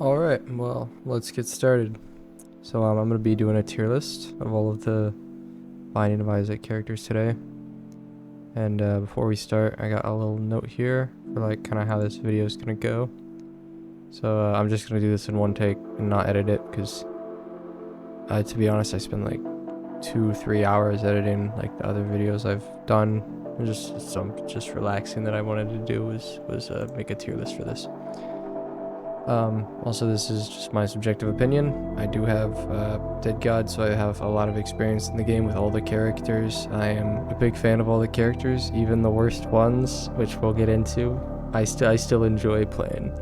Alright, well, let's get started. So I'm going to be doing a tier list of all of the Binding of Isaac characters today. And before we start, I got a little note here for like kind of how this video is going to go. So I'm just going to do this in one take and not edit it because to be honest, I spend like 2-3 hours editing like the other videos I've done. And just relaxing that I wanted to do was make a tier list for this. Also, this is just my subjective opinion. I do have Dead God, so I have a lot of experience in the game with all the characters. I am a big fan of all the characters, even the worst ones, which we'll get into. I still enjoy playing.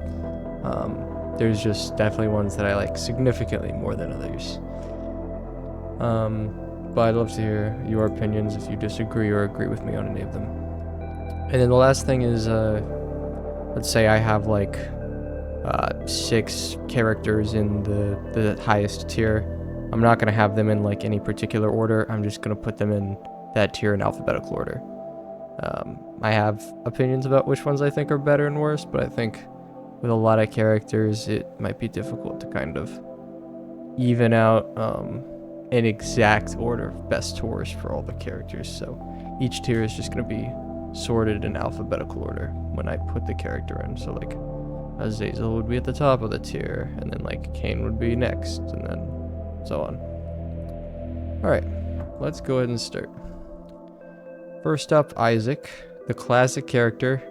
There's just definitely ones that I like significantly more than others. But I'd love to hear your opinions if you disagree or agree with me on any of them. And then the last thing is, let's say I have like 6 characters in the highest tier. I'm not going to have them in like any particular order. I'm just going to put them in that tier in alphabetical order. I have opinions about which ones I think are better and worse, but I think with a lot of characters it might be difficult to kind of even out an exact order of best to worst for all the characters. So each tier is just going to be sorted in alphabetical order when I put the character in. So like Azazel would be at the top of the tier, and then like Cain would be next, and then so on. Alright, let's go ahead and start. First up, Isaac, the classic character.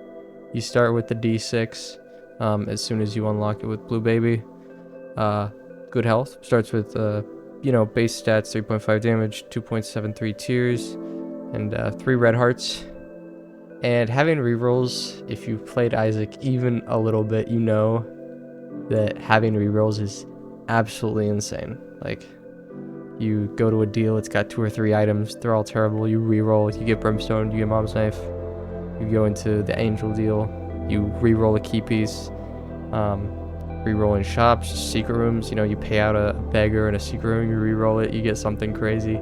You start with the D6 as soon as you unlock it with Blue Baby. Good health, starts with base stats, 3.5 damage, 2.73 tears, and 3 red hearts. And having rerolls, if you've played Isaac even a little bit, you know that having rerolls is absolutely insane. Like, you go to a deal, it's got 2 or 3 items, they're all terrible, you reroll, you get Brimstone, you get Mom's Knife. You go into the Angel deal, you reroll a key piece, reroll in shops, secret rooms, you pay out a beggar in a secret room, you reroll it, you get something crazy.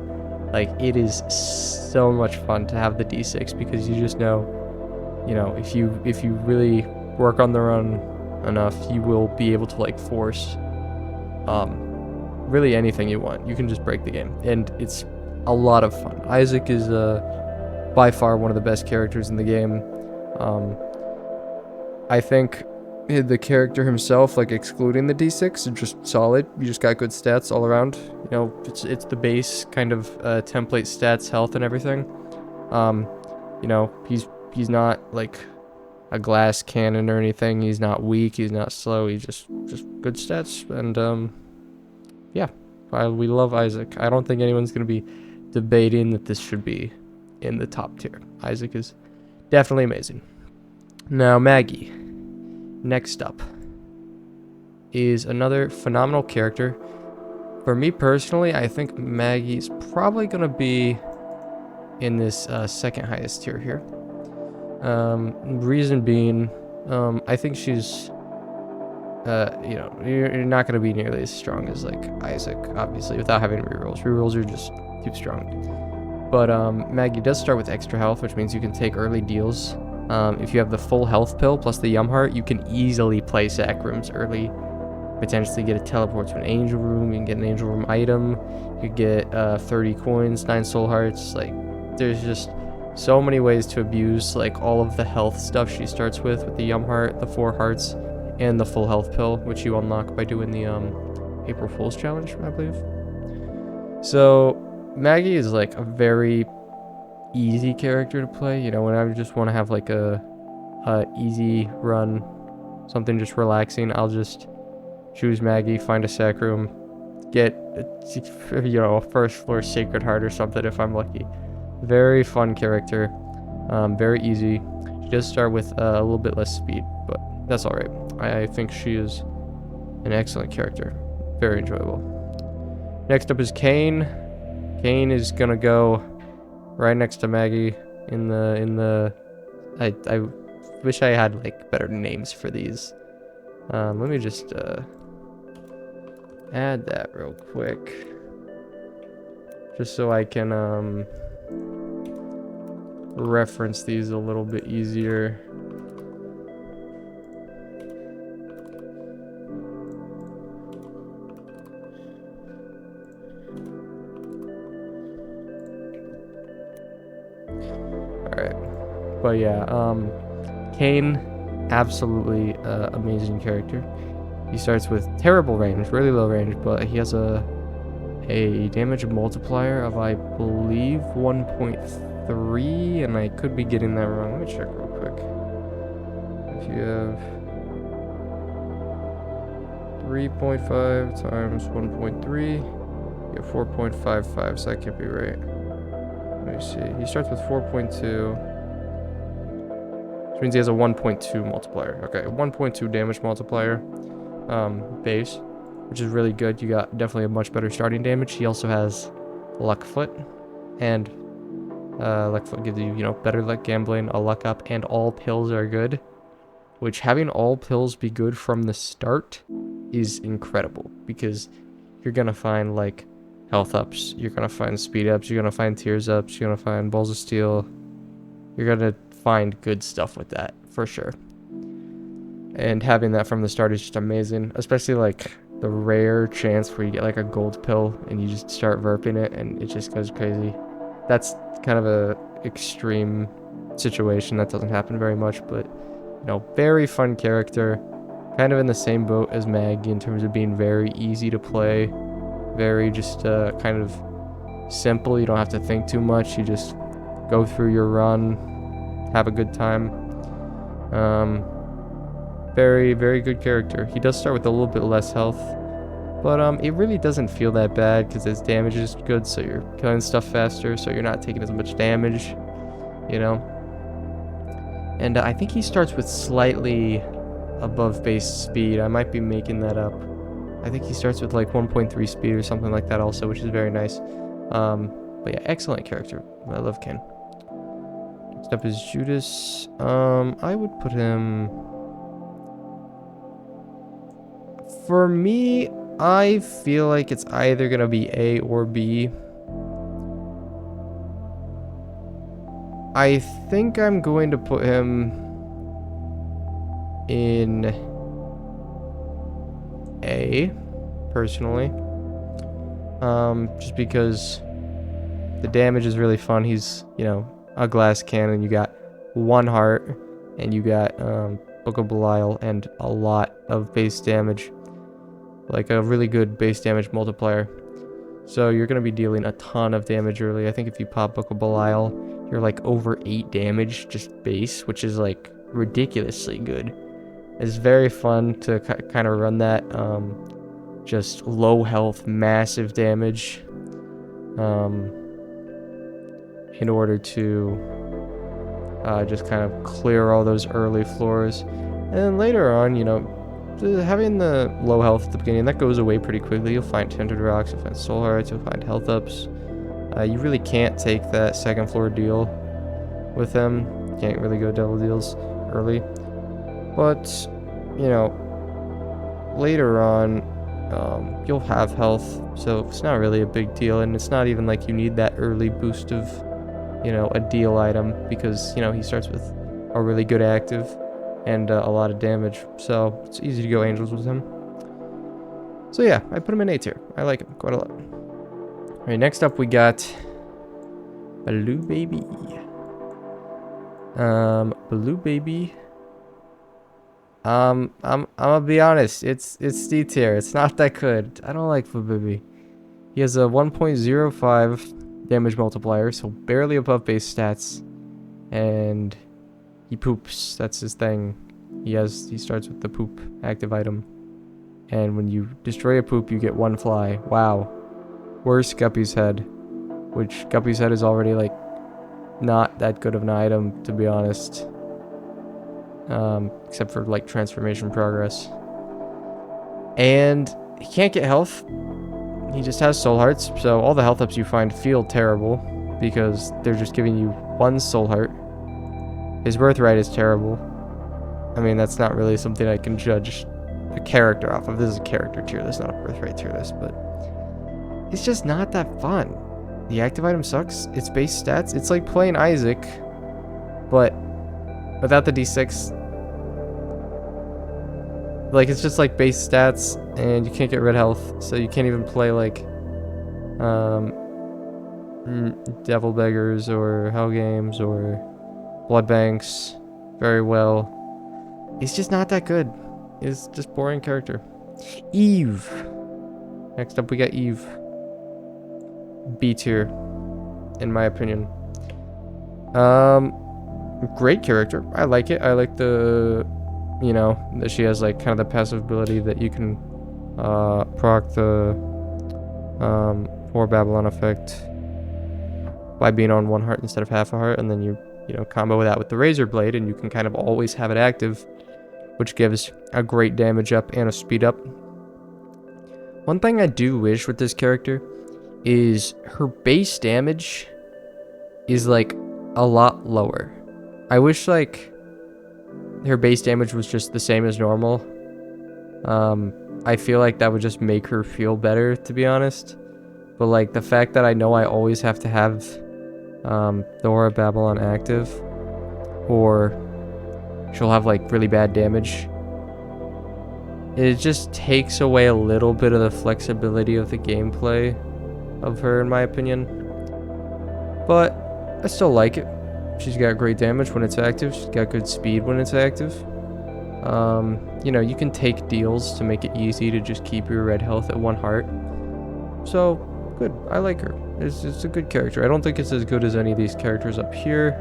Like, it is so much fun to have the D6 because you just know, if you really work on the run enough, you will be able to like force really anything you want. You can just break the game, and it's a lot of fun. Isaac is by far one of the best characters in the game. I think the character himself, like excluding the D6, is just solid. You just got good stats all around. It's the base kind of template stats, health and everything. He's not like a glass cannon or anything. He's not weak. He's not slow. He's just good stats. And yeah, we love Isaac. I don't think anyone's gonna be debating that this should be in the top tier. Isaac is definitely amazing. Now Maggie. Next up is another phenomenal character. For me personally, I think Maggie's probably going to be in this second highest tier here. Reason being, I think she's, you're not going to be nearly as strong as like Isaac, obviously, without having rerolls. Rerolls are just too strong. But Maggie does start with extra health, which means you can take early deals. If you have the full health pill plus the Yum Heart, you can easily play sack rooms early. Potentially get a teleport to an angel room. You can get an angel room item. You get 30 coins, 9 soul hearts. Like, there's just so many ways to abuse like all of the health stuff she starts with the Yum Heart, the 4 hearts, and the full health pill, which you unlock by doing the April Fool's challenge, I believe. So Maggie is like a very easy character to play. When I just want to have like a easy run, something just relaxing, I'll just choose Maggie, find a sack room, get a first floor Sacred Heart or something if I'm lucky. Very fun character, very easy. She does start with a little bit less speed, but that's all right. I think she is an excellent character, very enjoyable. Next up is Cain. Cain is gonna go right next to Maggie in the I wish I had like better names for these. Let me just add that real quick, just so I can reference these a little bit easier. But yeah, Kane, absolutely amazing character. He starts with terrible range, really low range, but he has a damage multiplier of, I believe, 1.3, and I could be getting that wrong. Let me check real quick. If you have 3.5 times 1.3, you have 4.55, so that can't be right. Let me see. He starts with 4.2, which means he has a 1.2 multiplier. Okay, 1.2 damage multiplier base, which is really good. You got definitely a much better starting damage. He also has Luck Foot, and Luck Foot gives you, better luck gambling, a luck up, and all pills are good. Which, having all pills be good from the start is incredible, because you're gonna find like health ups, you're gonna find speed ups, you're gonna find tears ups, you're gonna find balls of steel. You're gonna find good stuff with that for sure. And having that from the start is just amazing, especially like the rare chance where you get like a gold pill and you just start verping it and it just goes crazy. That's kind of a extreme situation that doesn't happen very much, but very fun character, kind of in the same boat as Maggie in terms of being very easy to play, very just kind of simple. You don't have to think too much, you just go through your run, have a good time. Very, very good character. He does start with a little bit less health, but it really doesn't feel that bad because his damage is good, so you're killing stuff faster, so you're not taking as much damage, And I think he starts with slightly above base speed. I might be making that up. I think he starts with like 1.3 speed or something like that also, which is very nice. But yeah, excellent character. I love Ken. Next up is Judas. I would put him... For me, I feel like it's either going to be A or B. I think I'm going to put him in A, personally. Just because the damage is really fun. He's, a glass cannon. You got 1 heart, and you got Book of Belial and a lot of base damage. Like a really good base damage multiplier. So you're going to be dealing a ton of damage early. I think if you pop Book of Belial, you're like over 8 damage just base, which is like ridiculously good. It's very fun to kind of run that just low health, massive damage in order to just kind of clear all those early floors. And then later on, having the low health at the beginning, that goes away pretty quickly. You'll find Tainted rocks, you'll find soul hearts, you'll find health ups. You really can't take that second floor deal with them. You can't really go double deals early. But, later on, you'll have health, so it's not really a big deal. And it's not even like you need that early boost of, a deal item, because, he starts with a really good active and a lot of damage. So it's easy to go angels with him. So yeah, I put him in A tier. I like him quite a lot. Alright, next up we got Blue Baby. Blue Baby. I'm gonna be honest, it's D tier. It's not that good. I don't like Blue Baby. He has a 1.05 damage multiplier, so barely above base stats. And he poops. That's his thing. He starts with the poop active item. And when you destroy a poop, you get 1 fly. Wow. Worse Guppy's Head, which Guppy's Head is already like not that good of an item, to be honest, except for like transformation progress. And he can't get health. He just has soul hearts, so all the health ups you find feel terrible because they're just giving you 1 soul heart. His birthright is terrible. I mean, that's not really something I can judge a character off of. This is a character tier, this is not a birthright tier list, but it's just not that fun. The active item sucks. It's base stats. It's like playing Isaac, but without the D6. Like, it's just like base stats, and you can't get red health, so you can't even play like Devil Beggars or Hell Games or blood banks very well. He's just not that good. He's just boring character. Eve. Next up we got Eve. B tier, in my opinion. Great character. I like it. I like the, you know, that she has like kind of the passive ability that you can proc the Poor Babylon effect by being on 1 heart instead of half a heart, and then you know, combo that with the Razor Blade, and you can kind of always have it active, which gives a great damage up and a speed up. One thing I do wish with this character is her base damage is like a lot lower. I wish like her base damage was just the same as normal. I feel like that would just make her feel better, to be honest. But like the fact that I know I always have to have the Aura Babylon active, or she'll have like really bad damage, it just takes away a little bit of the flexibility of the gameplay of her, in my opinion. But I still like it. She's got great damage when it's active. She's got good speed when it's active. You know, you can take deals to make it easy to just keep your red health at 1 heart. So, good. I like her. It's a good character. I don't think it's as good as any of these characters up here,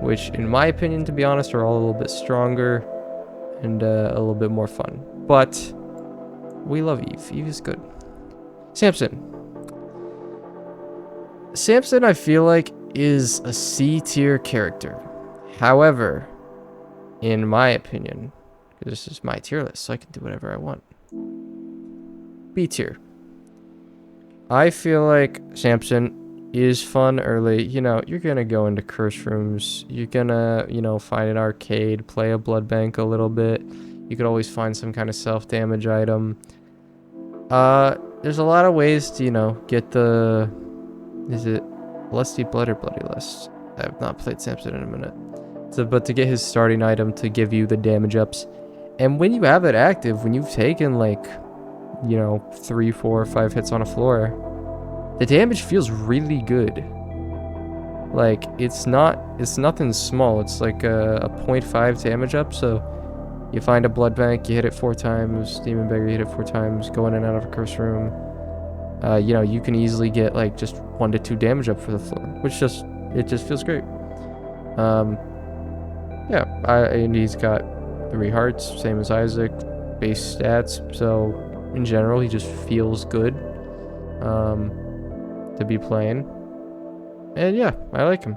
which, in my opinion, to be honest, are all a little bit stronger and a little bit more fun. But we love Eve. Eve is good. Samson. Samson, I feel like, is a C tier character. However, in my opinion, this is my tier list, so I can do whatever I want. B tier. I feel like Samson is fun early. You know, you're gonna go into curse rooms. You're gonna, you know, find an arcade, play a blood bank a little bit. You could always find some kind of self-damage item. There's a lot of ways to, you know, get the... Is it Lusty Blood or Bloody Lust? I have not played Samson in a minute. So, but to get his starting item to give you the damage ups. And when you have it active, when you've taken like, you know, 3, 4, 5 hits on a floor, the damage feels really good. Like, it's nothing small. It's like a 0.5 damage up. So you find a blood bank, you hit it 4 times, demon beggar, you hit it 4 times, go in and out of a curse room. You know, you can easily get like just 1 to 2 damage up for the floor, which just feels great. Yeah, and he's got 3 hearts, same as Isaac, base stats. So in general, he just feels good to be playing. And yeah, I like him.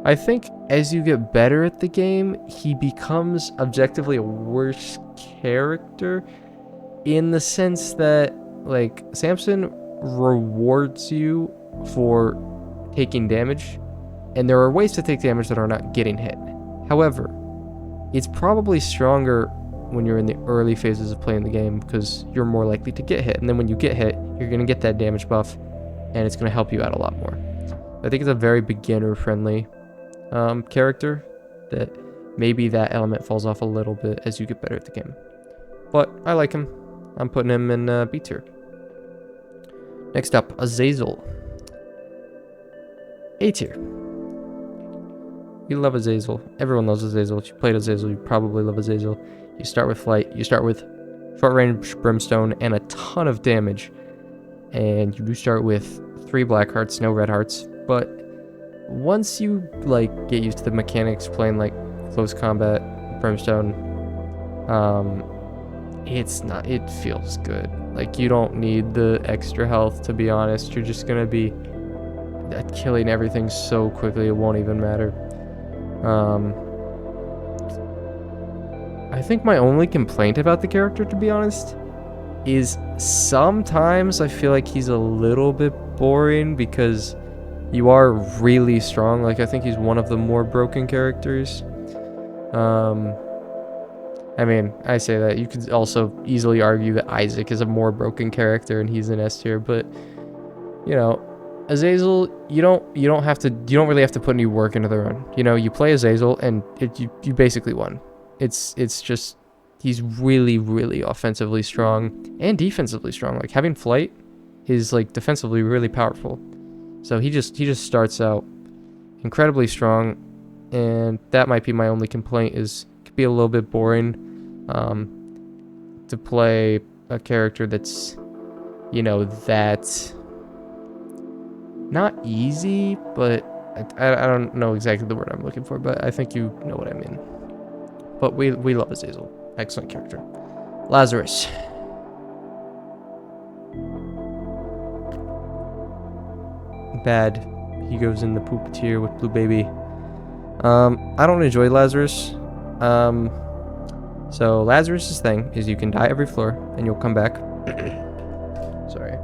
I think as you get better at the game, he becomes objectively a worse character, in the sense that, like, Samson rewards you for taking damage, and there are ways to take damage that are not getting hit. However, it's probably stronger when you're in the early phases of playing the game, because you're more likely to get hit, and then when you get hit, you're going to get that damage buff, and it's going to help you out a lot more. I think it's a very beginner-friendly character, that maybe that element falls off a little bit as you get better at the game. But I like him. I'm putting him in B tier. Next up, Azazel. A tier. You love Azazel. Everyone loves Azazel. If you played Azazel, you probably love Azazel. You start with flight. You start with short-range brimstone and a ton of damage. And you do start with 3 black hearts, no red hearts. But once you like get used to the mechanics playing like close combat, brimstone, it feels good. Like, you don't need the extra health, to be honest. You're just gonna be killing everything so quickly, it won't even matter. I think my only complaint about the character, to be honest, is sometimes I feel like he's a little bit boring, because you are really strong. Like, I think he's one of the more broken characters. I mean, I say that. You could also easily argue that Isaac is a more broken character and he's an S tier, but, you know, Azazel, you don't really have to put any work into the run. You know, you play Azazel and you basically won. It's just, he's really, really offensively strong and defensively strong. Like, having flight is like defensively really powerful. So he just starts out incredibly strong, and that might be my only complaint, is it could be a little bit boring to play a character that's, you know, that's not easy, but I don't know exactly the word I'm looking for, but I think you know what I mean. But we love Azazel. Excellent character. Lazarus. Bad. He goes in the poop tier with Blue Baby. I don't enjoy Lazarus. So Lazarus's thing is you can die every floor and you'll come back. Sorry.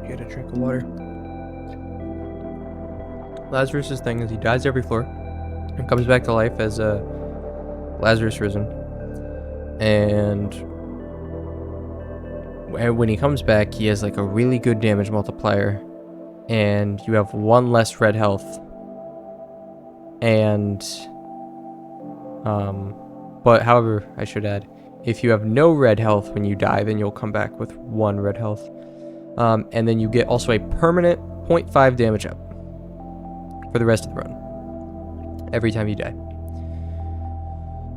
Get a drink of water. Lazarus's thing is he dies every floor and comes back to life as Lazarus Risen. And when he comes back, he has like a really good damage multiplier, and you have 1 less red health. And but however, I should add, if you have no red health when you die, then you'll come back with 1 red health. And then you get also a permanent 0.5 damage up for the rest of the run every time you die.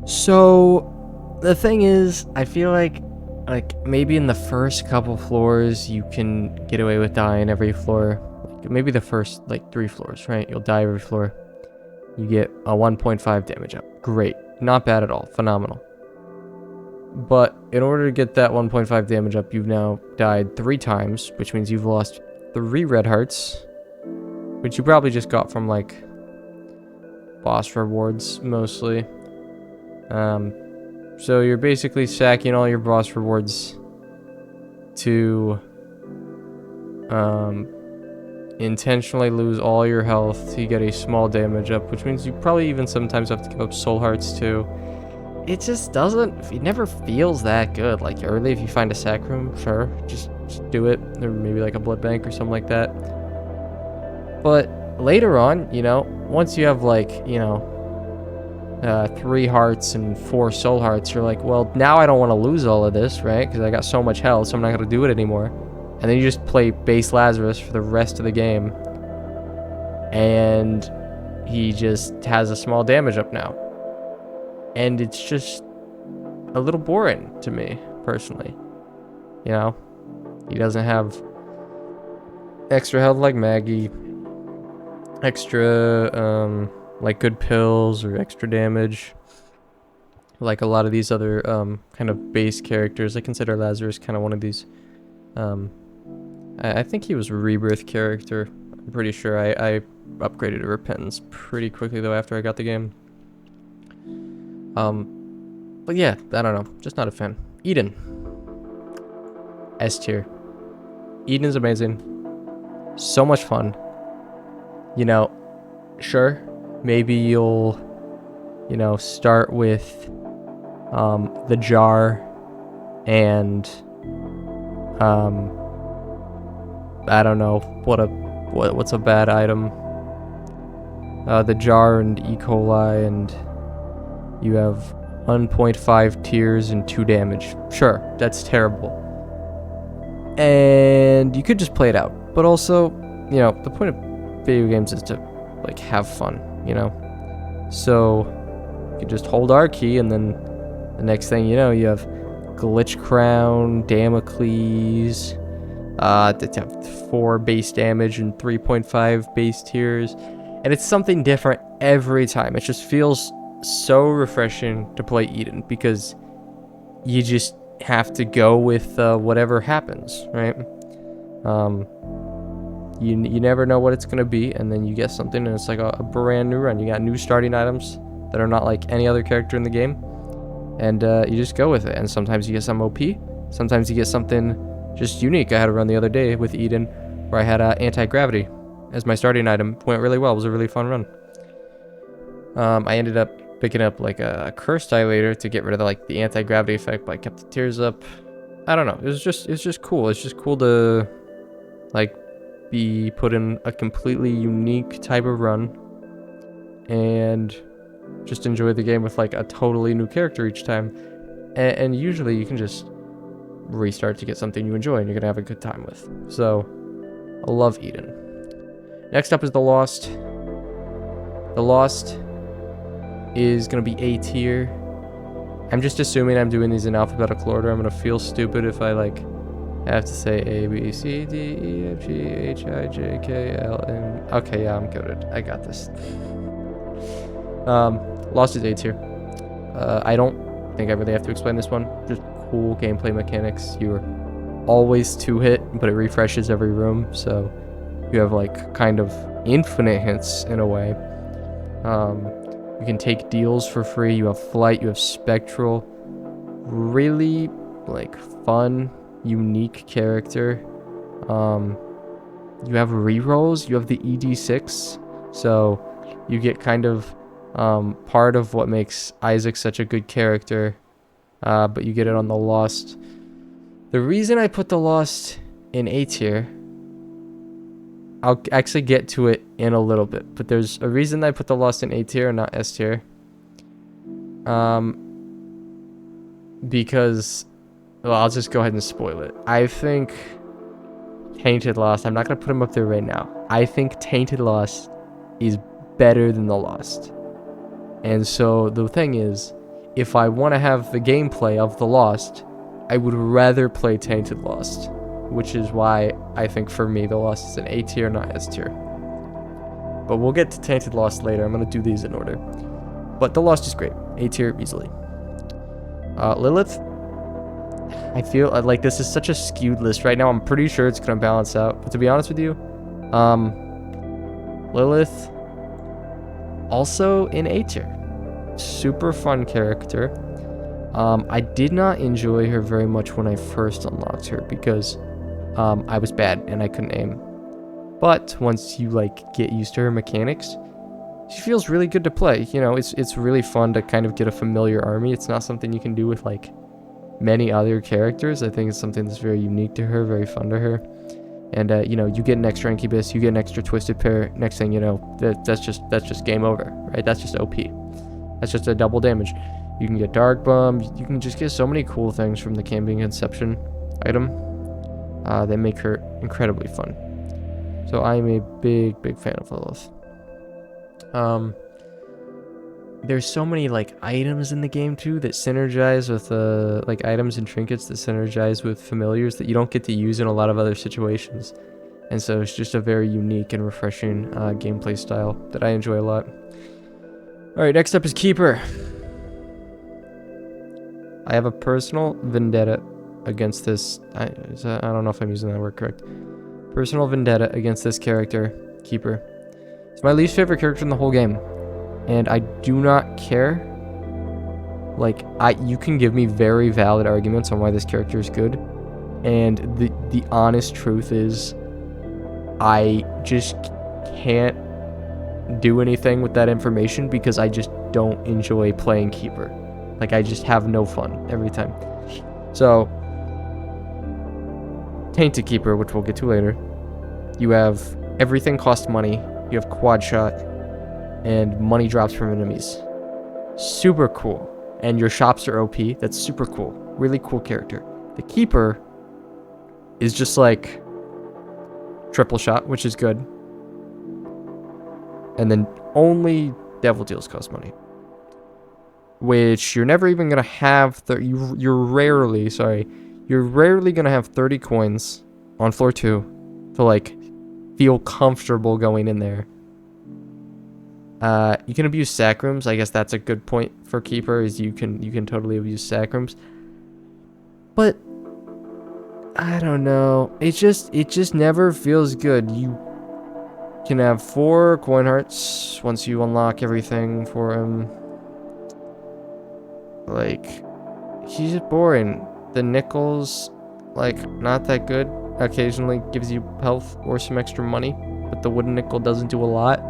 So the thing is, I feel like maybe in the first couple floors you can get away with dying every floor. Like maybe the first like 3 floors, right? You'll die every floor. You get a 1.5 damage up. Great. Not bad at all. Phenomenal. But in order to get that 1.5 damage up, you've now died 3 times, which means you've lost 3 red hearts, which you probably just got from like boss rewards mostly. So you're basically sacking all your boss rewards to intentionally lose all your health to get a small damage up, which means you probably even sometimes have to give up soul hearts too. It just doesn't, it never feels that good. Like early, if you find a sac room, sure, just do it, or maybe like a blood bank or something like that. But later on, you know, once you have like, you know, 3 hearts and 4 soul hearts, you're like, well, now I don't want to lose all of this, right? Because I got so much health, so I'm not going to do it anymore. And then you just play base Lazarus for the rest of the game, and he just has a small damage up now. And it's just a little boring to me, personally. You know? He doesn't have extra health like Maggie, extra, like good pills or extra damage like a lot of these other kind of base characters. I consider Lazarus kind of one of these. I think he was a rebirth character. I'm pretty sure. I upgraded to Repentance pretty quickly though after I got the game. But yeah, I don't know, just not a fan. Eden, S tier. Eden is amazing, so much fun. You know, sure, maybe you'll, you know, start with the jar and I don't know what's a bad item. The jar and E. coli, and you have 1.5 tears and 2 damage. Sure, that's terrible. And you could just play it out. But also, you know, the point of video games is to like have fun, you know? So you can just hold R key, and then the next thing you know, you have Glitch Crown, Damocles, that have 4 base damage and 3.5 base tears. And it's something different every time. It just feels so refreshing to play Eden, because you just have to go with whatever happens, right? You never know what it's going to be, and then you get something, and it's like a brand new run. You got new starting items that are not like any other character in the game, and you just go with it. And sometimes you get some OP, sometimes you get something just unique. I had a run the other day with Eden where I had anti-gravity as my starting item. Went really well. It was a really fun run. I ended up picking up like a curse dilator to get rid of the anti-gravity effect, but I kept the tears up. I don't know. It's just cool. It's just cool to like be put in a completely unique type of run and just enjoy the game with like a totally new character each time. And usually you can just restart to get something you enjoy and you're gonna have a good time with. So I love Eden. Next up is The Lost. The Lost is going to be A tier. I'm just assuming I'm doing these in alphabetical order. I'm going to feel stupid if I, like, have to say A, B, C, D, E, F, G, H, I, J, K, L, N. Okay, yeah, I'm good. I got this. Lost is A tier. I don't think I really have to explain this one. Just cool gameplay mechanics. You're always 2-hit, but it refreshes every room, so you have, like, kind of infinite hits in a way. You can take deals for free. You have flight. You have spectral. Really, like, fun, unique character. You have rerolls. You have the ED6, so you get kind of part of what makes Isaac such a good character, but you get it on the Lost. The reason I put the Lost in A tier, I'll actually get to it in a little bit, but there's a reason I put the Lost in A tier and not S tier. Because, well, I'll just go ahead and spoil it. I think Tainted Lost, I'm not going to put him up there right now. I think Tainted Lost is better than the Lost. And so the thing is, if I want to have the gameplay of the Lost, I would rather play Tainted Lost, which is why I think for me the Lost is an A tier, not S tier. But we'll get to Tainted Lost later. I'm going to do these in order. But the Lost is great. A tier easily. Lilith, I feel like this is such a skewed list right now. I'm pretty sure it's going to balance out. But to be honest with you, Lilith, also in A tier. Super fun character. I did not enjoy her very much when I first unlocked her because I was bad and I couldn't aim. But once you, like, get used to her mechanics, she feels really good to play. You know, it's really fun to kind of get a familiar army. It's not something you can do with, like, many other characters. I think it's something that's very unique to her, very fun to her. And you know, you get an extra incubus, you get an extra twisted pair. Next thing you know, that's just game over, right? That's just OP. That's just a double damage. You can get dark bomb. You can just get so many cool things from the Cambion Conception item that make her incredibly fun. So I'm a big fan of Lilith. There's so many, like, items in the game too that synergize with like items and trinkets that synergize with familiars that you don't get to use in a lot of other situations. And so it's just a very unique and refreshing gameplay style that I enjoy a lot. Alright, next up is Keeper. I have a personal vendetta against this. I don't know if I'm using that word correct. Personal vendetta against this character, Keeper. It's my least favorite character in the whole game. And I do not care. Like, you can give me very valid arguments on why this character is good. And the honest truth is, I just can't do anything with that information because I just don't enjoy playing Keeper. Like, I just have no fun every time. So, Tainted Keeper, which we'll get to later. You have everything costs money. You have quad shot. And money drops from enemies. Super cool. And your shops are OP. That's super cool. Really cool character. The Keeper is just like triple shot, which is good. And then only devil deals cost money. Which you're never even going to have... You're rarely going to have 30 coins on floor 2 to, like, feel comfortable going in there. You can abuse sacrams. I guess that's a good point for Keeper, is you can totally abuse sacrams. But I don't know. It just never feels good. You can have 4 coin hearts once you unlock everything for him. Like, he's just boring. The nickels, like, not that good. Occasionally gives you health or some extra money, but the wooden nickel doesn't do a lot.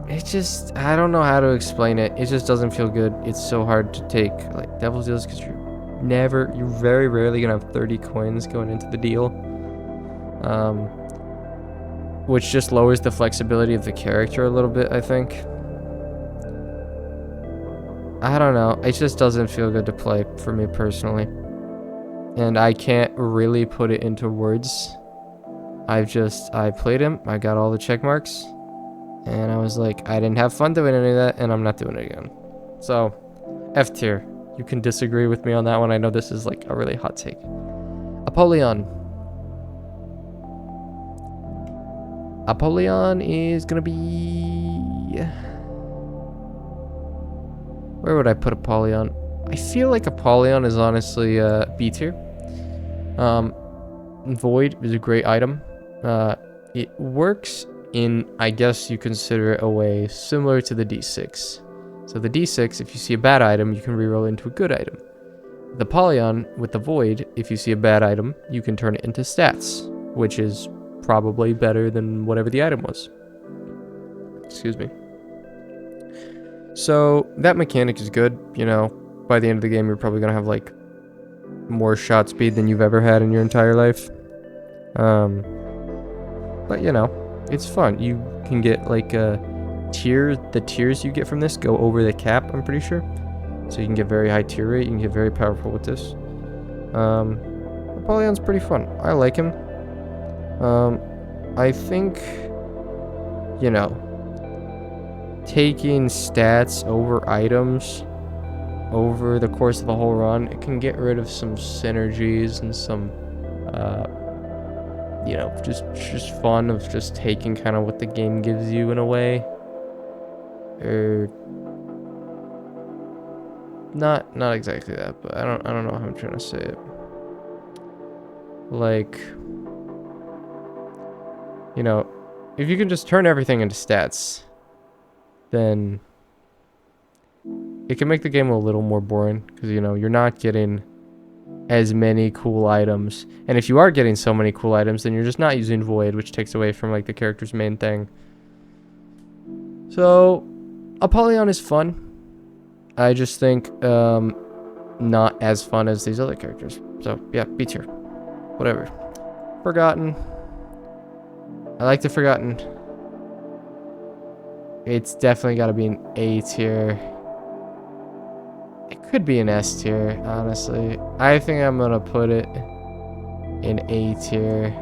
It just, I don't know how to explain it. It just doesn't feel good. It's so hard to take, like, devil's deals, because you're very rarely gonna have 30 coins going into the deal. Which just lowers the flexibility of the character a little bit, I think. I don't know. It just doesn't feel good to play for me personally. And I can't really put it into words. I played him, I got all the check marks, and I was like, I didn't have fun doing any of that, and I'm not doing it again. So, F tier. You can disagree with me on that one. I know this is like a really hot take. Apollyon. Apollyon is gonna be... Where would I put Apollyon? I feel like Apollyon is honestly B tier. Void is a great item. It works in, I guess you consider it a way similar to the D6. So the D6, if you see a bad item, you can reroll into a good item. The Apollyon with the Void, if you see a bad item, you can turn it into stats, which is probably better than whatever the item was. Excuse me. So that mechanic is good. You know, by the end of the game, you're probably gonna have like more shot speed than you've ever had in your entire life. But you know, it's fun. You can get like a tier. The tiers you get from this go over the cap, I'm pretty sure. So you can get very high tier rate. You can get very powerful with this. Apollion's pretty fun. I like him. I think, you know, taking stats over items over the course of the whole run, it can get rid of some synergies and some, you know, just fun of just taking kind of what the game gives you in a way. Or not exactly that, but I don't know how I'm trying to say it. Like, you know, if you can just turn everything into stats, then it can make the game a little more boring, because, you know, you're not getting as many cool items. And if you are getting so many cool items, then you're just not using Void, which takes away from, like, the character's main thing. So, Apollyon is fun. I just think, not as fun as these other characters. So, yeah, B tier. Whatever. Forgotten. I like the Forgotten. It's definitely got to be an A tier. It could be an S tier, honestly. I think I'm going to put it in A tier.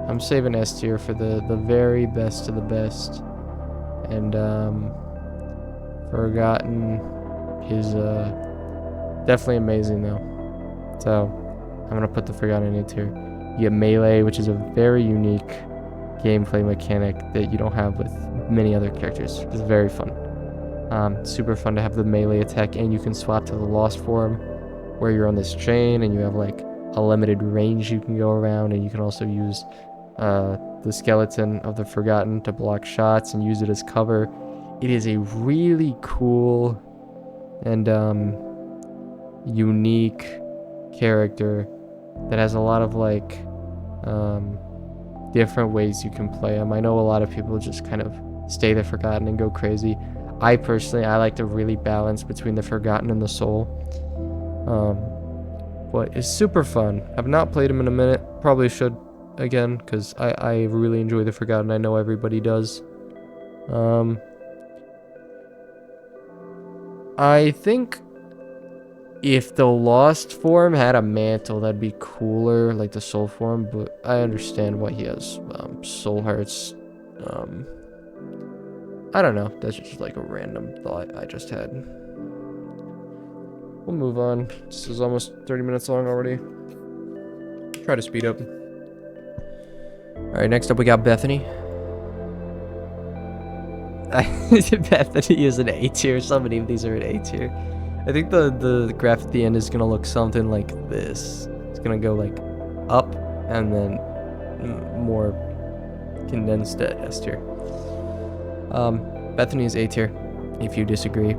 I'm saving S tier for the very best of the best. And Forgotten is definitely amazing, though. So I'm going to put the Forgotten in A tier. You get Melee, which is a very unique gameplay mechanic that you don't have with many other characters. It's very fun. Super fun to have the melee attack, and you can swap to the Lost form where you're on this chain and you have like a limited range you can go around, and you can also use the skeleton of the Forgotten to block shots and use it as cover. It is a really cool and unique character that has a lot of like different ways you can play him. I know a lot of people just kind of stay the Forgotten and go crazy. I personally like to really balance between the Forgotten and the Soul. But it's super fun. I've not played him in a minute. Probably should again, because I really enjoy the Forgotten. I know everybody does. I think if the Lost form had a mantle, that'd be cooler, like the Soul form, but I understand why he has Soul Hearts. I don't know, that's just like a random thought I just had. We'll move on. This is almost 30 minutes long already. Try to speed up. Alright, next up we got Bethany. Bethany is an A tier. So many of these are an A tier. I think the graph at the end is gonna look something like this. It's gonna go like up and then more condensed at S tier. Bethany is A tier. If you disagree,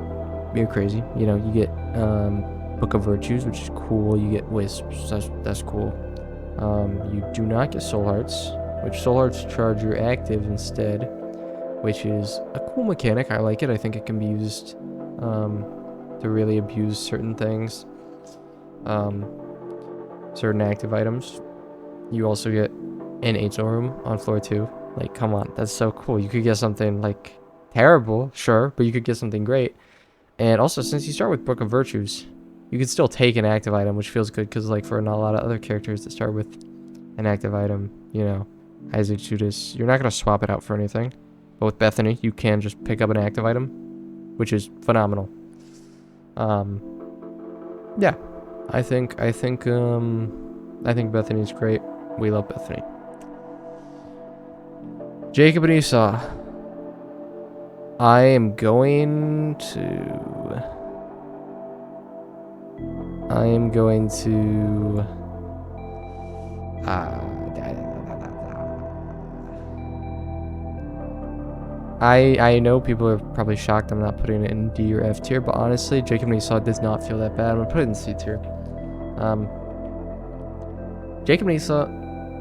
you're crazy. You know, you get Book of Virtues, which is cool. You get Wisps, that's cool. You do not get Soul Hearts, which Soul Hearts charge your active instead, which is a cool mechanic. I like it. I think it can be used to really abuse certain things, certain active items. You also get an Angel Room on floor 2. Like, come on, that's so cool. You could get something like terrible, sure, but you could get something great. And also, since you start with Book of Virtues, you could still take an active item, which feels good, because like for not a lot of other characters that start with an active item, you know, Isaac, Judas. You're not going to swap it out for anything. But with Bethany, you can just pick up an active item, which is phenomenal. Yeah. I think Bethany's great. We love Bethany. Jacob and Esau. I am going to I know people are probably shocked I'm not putting it in D or F tier, but honestly, Jacob and Esau does not feel that bad. I'm gonna put it in C tier. Jacob and Esau,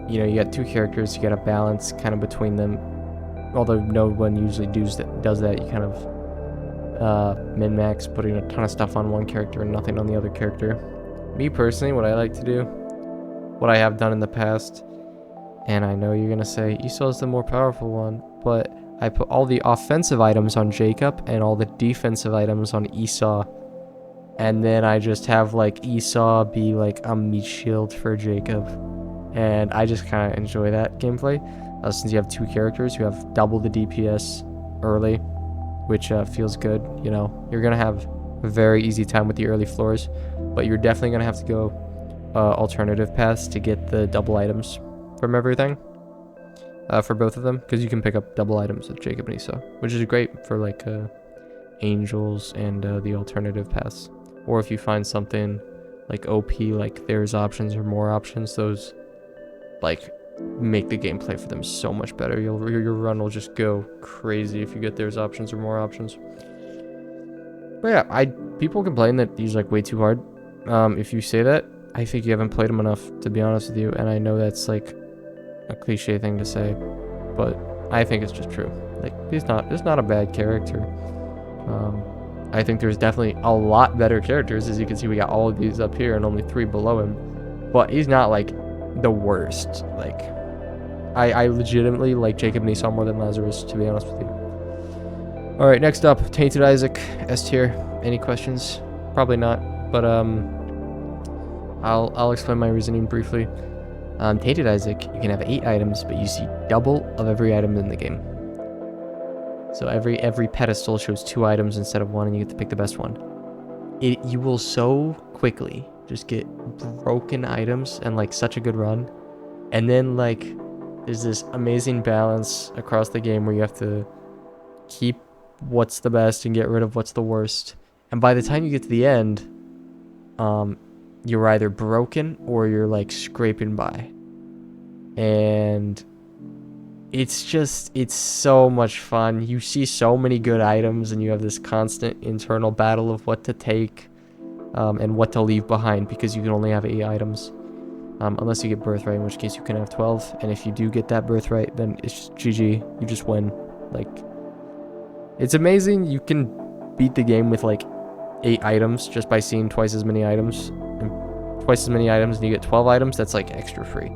you know, you got two characters, you got a balance kind of between them. Although no one usually does that, you kind of min-max, putting a ton of stuff on one character and nothing on the other character. Me personally, what I like to do, what I have done in the past, and I know you're gonna say Esau's the more powerful one, but I put all the offensive items on Jacob and all the defensive items on Esau. And then I just have like Esau be like a meat shield for Jacob. And I just kind of enjoy that gameplay. Since you have two characters who have double the DPS early, which feels good. You know, you're going to have a very easy time with the early floors, but you're definitely going to have to go alternative paths to get the double items from everything. For both of them, because you can pick up double items with Jacob and Esau, which is great for like angels and the alternative paths. Or if you find something like OP, like there's options or more options, those like make the gameplay for them so much better. Your run will just go crazy if you get there's options or more options. But yeah, people complain that he's like way too hard. If you say that, I think you haven't played him enough, to be honest with you, and I know that's like a cliche thing to say, but I think it's just true. Like, he's not a bad character. I think there's definitely a lot better characters. As you can see, we got all of these up here and only 3 below him, but he's not like the worst. Like, I legitimately like Jacob and Esau more than Lazarus, to be honest with you. All right, next up, Tainted Isaac, S tier. Any questions? Probably not, but I'll explain my reasoning briefly. Tainted Isaac, you can have 8 items, but you see double of every item in the game. So every pedestal shows 2 items instead of 1, and you get to pick the best one. You will so quickly just get broken items and like such a good run. And then like there's this amazing balance across the game where you have to keep what's the best and get rid of what's the worst. And by the time you get to the end, you're either broken or you're like scraping by. And it's so much fun. You see so many good items and you have this constant internal battle of what to take and what to leave behind, because you can only have 8 items. Unless you get birthright, in which case you can have 12. And if you do get that birthright, then it's just GG. You just win. Like, it's amazing. You can beat the game with like 8 items just by seeing twice as many items. And you get 12 items, that's like extra free.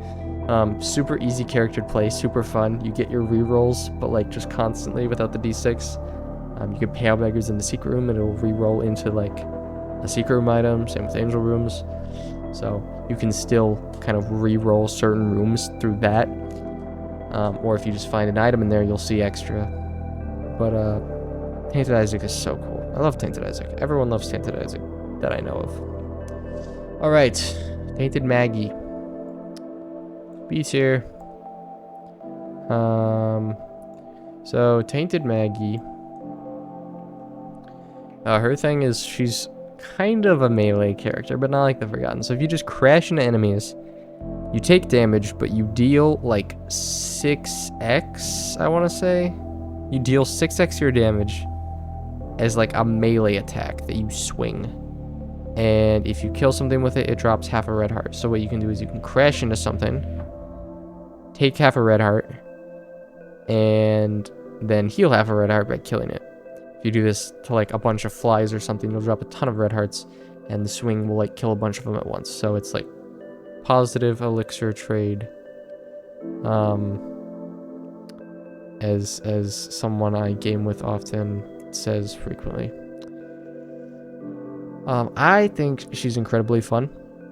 Super easy character to play, super fun. You get your rerolls, but like just constantly without the d6. You can pay out beggars in the secret room and it'll reroll into like a secret room item, same with angel rooms. So you can still kind of reroll certain rooms through that. Or if you just find an item in there, you'll see extra. But Tainted Isaac is so cool. I love Tainted Isaac. Everyone loves Tainted Isaac that I know of. Alright, Tainted Maggie. B tier. So Tainted Maggie. Her thing is she's kind of a melee character, but not like the Forgotten. So if you just crash into enemies, you take damage, but you deal like 6x, I want to say. You deal 6x your damage as like a melee attack that you swing. And if you kill something with it, it drops half a red heart. So what you can do is you can crash into something, take half a red heart, and then heal half a red heart by killing it. If you do this to like a bunch of flies or something, you'll drop a ton of red hearts, and the swing will like kill a bunch of them at once. So it's like positive elixir trade. As someone I game with often says frequently. I think she's incredibly fun.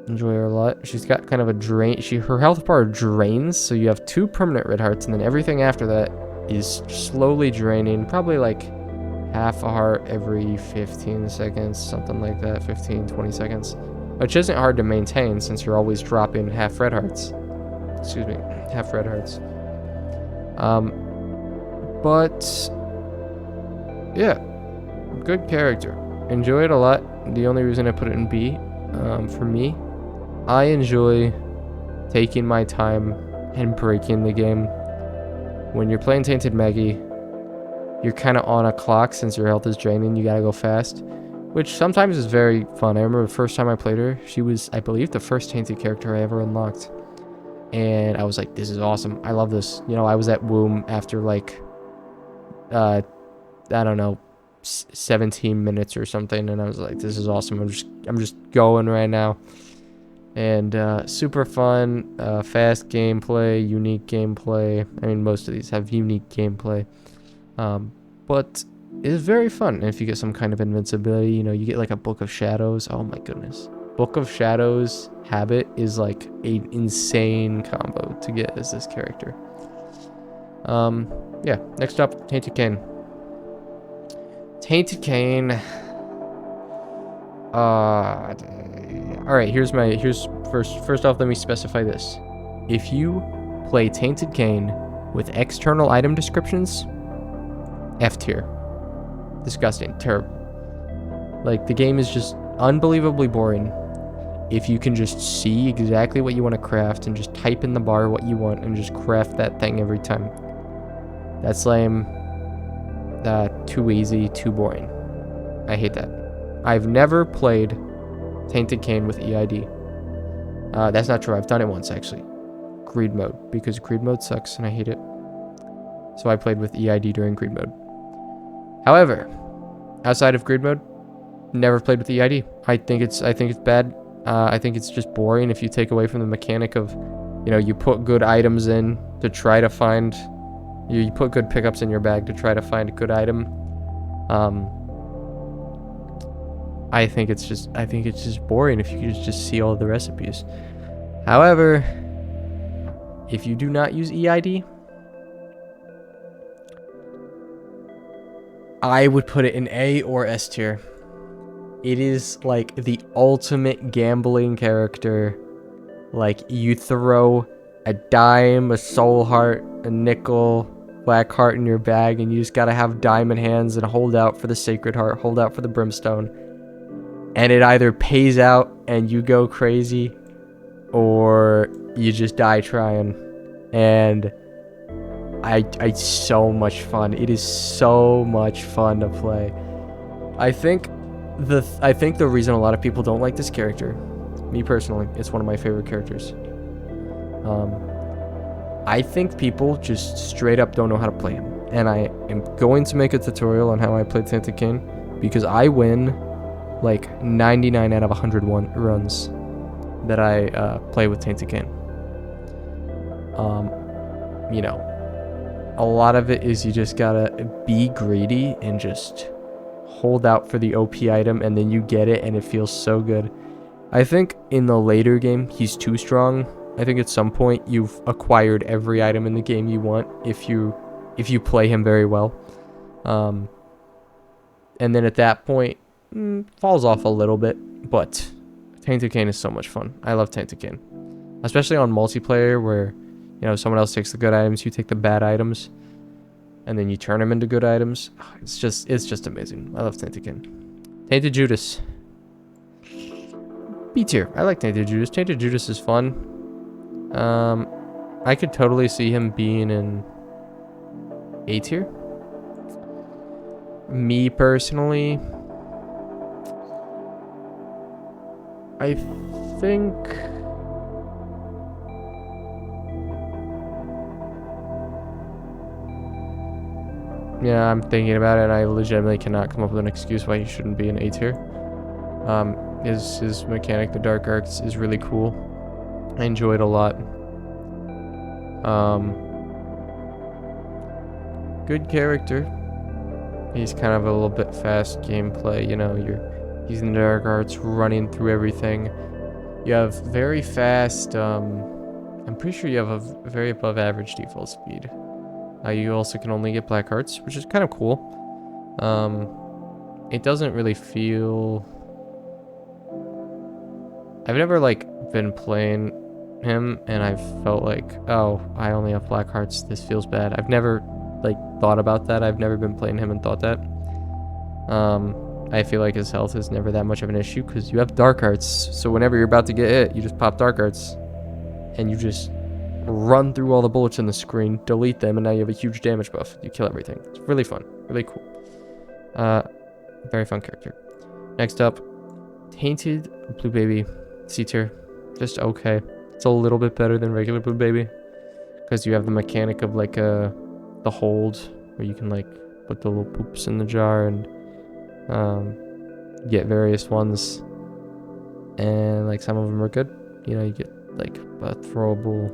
Enjoy her a lot. She's got kind of a drain. Her health bar drains, so you have 2 permanent red hearts, and then everything after that is slowly draining. Probably like half a heart every 15 seconds, something like that. 15, 20 seconds. Which isn't hard to maintain since you're always dropping half red hearts. Excuse me, half red hearts. But yeah, good character. Enjoy it a lot. The only reason I put it in B, for me, I enjoy taking my time and breaking the game. When you're playing Tainted Maggie, you're kind of on a clock since your health is draining. You gotta go fast, which sometimes is very fun. I remember the first time I played her, she was, I believe, the first Tainted character I ever unlocked. And I was like, this is awesome. I love this. You know, I was at womb after like, I don't know, 17 minutes or something, and I was like, this is awesome. I'm just going right now. And super fun, fast gameplay, unique gameplay. I mean, most of these have unique gameplay, but it's very fun. And if you get some kind of invincibility, you know, you get like a Book of Shadows. Oh my goodness, Book of Shadows habit is like an insane combo to get as this character. Yeah, next up, Tainted Cain. Tainted Cain. Alright, here's first off, let me specify this. If you play Tainted Cain with external item descriptions, F tier. Disgusting. Terrible. Like, the game is just unbelievably boring. If you can just see exactly what you want to craft and just type in the bar what you want and just craft that thing every time. That's lame. Too easy, too boring. I hate that. I've never played Tainted Cain with EID. That's not true. I've done it once, actually. Greed mode, because greed mode sucks and I hate it. So I played with EID during greed mode. However, outside of greed mode, never played with EID. I think it's bad. I think it's just boring if you take away from the mechanic of, you know, you put good items in to try to find, you put good pickups in your bag to try to find a good item. I think it's just boring if you could just see all of the recipes. However, if you do not use EID, I would put it in A or S tier. It is like the ultimate gambling character. Like, you throw a dime, a soul heart, a nickel, black heart in your bag, and you just gotta have diamond hands and hold out for the sacred heart, hold out for the brimstone. And it either pays out and you go crazy, or you just die trying. And it's so much fun. It is so much fun to play. I think the reason a lot of people don't like this character, me personally, it's one of my favorite characters. I think people just straight up don't know how to play him. And I am going to make a tutorial on how I play Tainted Cain, because I win like 99 out of 101 runs that I play with Tainted Cain. You know, a lot of it is you just gotta be greedy and just hold out for the OP item, and then you get it and it feels so good. I think in the later game he's too strong. I think at some point you've acquired every item in the game you want if you play him very well. And then at that point, falls off a little bit, but Tainted Cain is so much fun. I love Tainted Cain, especially on multiplayer where, you know, someone else takes the good items, you take the bad items, and then you turn them into good items. It's just amazing. I love Tainted Cain. Tainted Judas, B tier. I like Tainted Judas. Tainted Judas is fun. I could totally see him being in A tier. Me personally, I think yeah, I'm thinking about it and I legitimately cannot come up with an excuse why he shouldn't be in A tier. His mechanic, the Dark Arts, is really cool. I enjoy it a lot. Good character. He's kind of a little bit fast gameplay, you know, you're using the Dark Arts, running through everything. You have very fast, I'm pretty sure you have a very above average default speed. You also can only get black hearts, which is kind of cool. It doesn't really feel... I've never, like, been playing him, and I've felt like, oh, I only have black hearts, this feels bad. I've never, like, thought about that. I've never been playing him and thought that. I feel like his health is never that much of an issue, because you have dark hearts, so whenever you're about to get hit, you just pop dark hearts, and you just run through all the bullets in the screen, delete them, and now you have a huge damage buff. You kill everything. It's really fun. Really cool. Very fun character. Next up, Tainted Blue Baby. C tier. Just okay. It's a little bit better than regular Blue Baby, because you have the mechanic of, like, the hold, where you can, like, put the little poops in the jar and get various ones. And, like, some of them are good. You know, you get, like, a throwable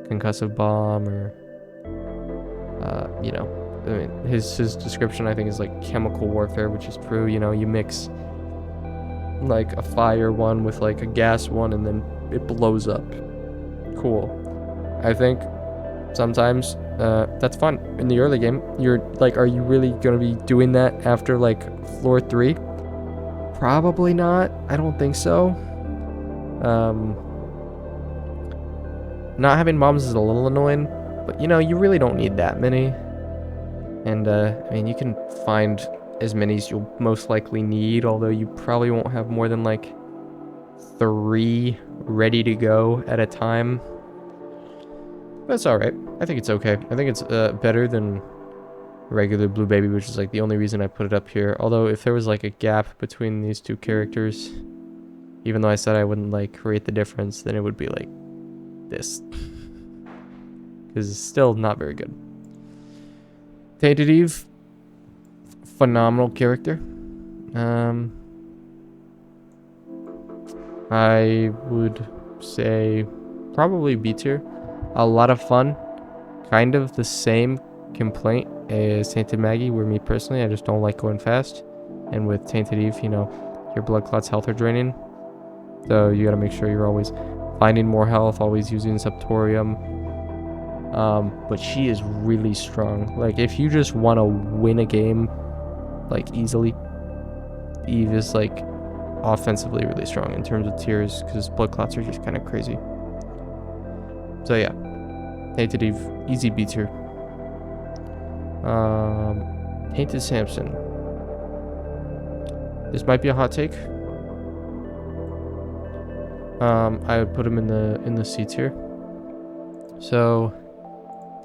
concussive bomb, or you know, I mean, his description, I think, is like chemical warfare, which is true. You know, you mix like a fire one with like a gas one, and then it blows up. Cool. I think sometimes that's fun in the early game. You're like, are you really gonna be doing that after like floor 3? Probably not. I don't think so. Not having bombs is a little annoying, but you know, you really don't need that many. And I mean, you can find as many as you'll most likely need, although you probably won't have more than like 3 ready to go at a time. That's alright. I think it's okay. I think it's better than regular Blue Baby, which is like the only reason I put it up here. Although if there was like a gap between these two characters, even though I said I wouldn't like create the difference, then it would be like this, because it's still not very good. Tainted Eve, phenomenal character. I would say probably B tier. A lot of fun. Kind of the same complaint as Tainted Maggie, where me personally, I just don't like going fast. And with Tainted Eve, you know, your blood clots health are draining, so you gotta make sure you're always finding more health, always using Septorium. But she is really strong. Like, if you just want to win a game, like, easily, Eve is, like, offensively really strong in terms of tiers, because blood clots are just kind of crazy. So, yeah. Tainted Eve, easy B tier. Tainted Samson. This might be a hot take. I would put him in the C tier. So,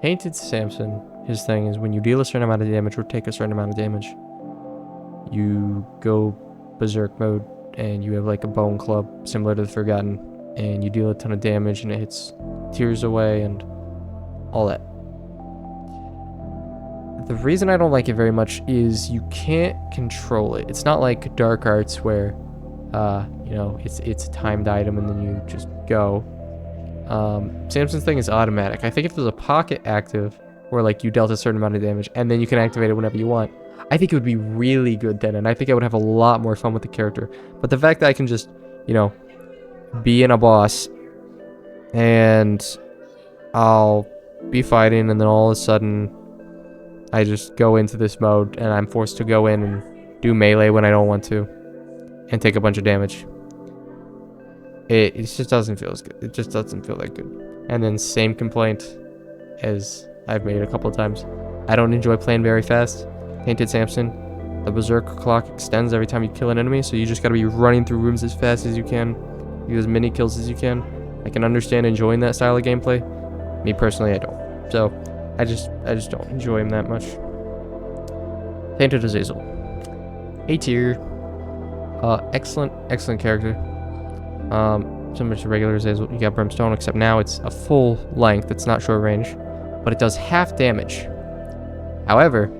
Tainted Samson, his thing is when you deal a certain amount of damage or take a certain amount of damage, you go berserk mode, and you have like a bone club similar to the Forgotten, and you deal a ton of damage, and it hits tears away and all that. The reason I don't like it very much is you can't control it. It's not like Dark Arts where you know, it's a timed item and then you just go. Samson's thing is automatic. I think if there's a pocket active where like you dealt a certain amount of damage and then you can activate it whenever you want, I think it would be really good then, and I think I would have a lot more fun with the character. But the fact that I can just, you know, be in a boss and I'll be fighting, and then all of a sudden I just go into this mode and I'm forced to go in and do melee when I don't want to and take a bunch of damage. It just doesn't feel as good. It just doesn't feel that good. And then same complaint as I've made a couple of times. I don't enjoy playing very fast. Tainted Samson, the berserk clock extends every time you kill an enemy, so you just gotta be running through rooms as fast as you can, do as many kills as you can. I can understand enjoying that style of gameplay. Me personally, I don't. So I just don't enjoy him that much. Tainted Azazel, A tier. Excellent character. Similar to regular Azazel, you got Brimstone, except now it's a full length. It's not short range, but it does half damage. However,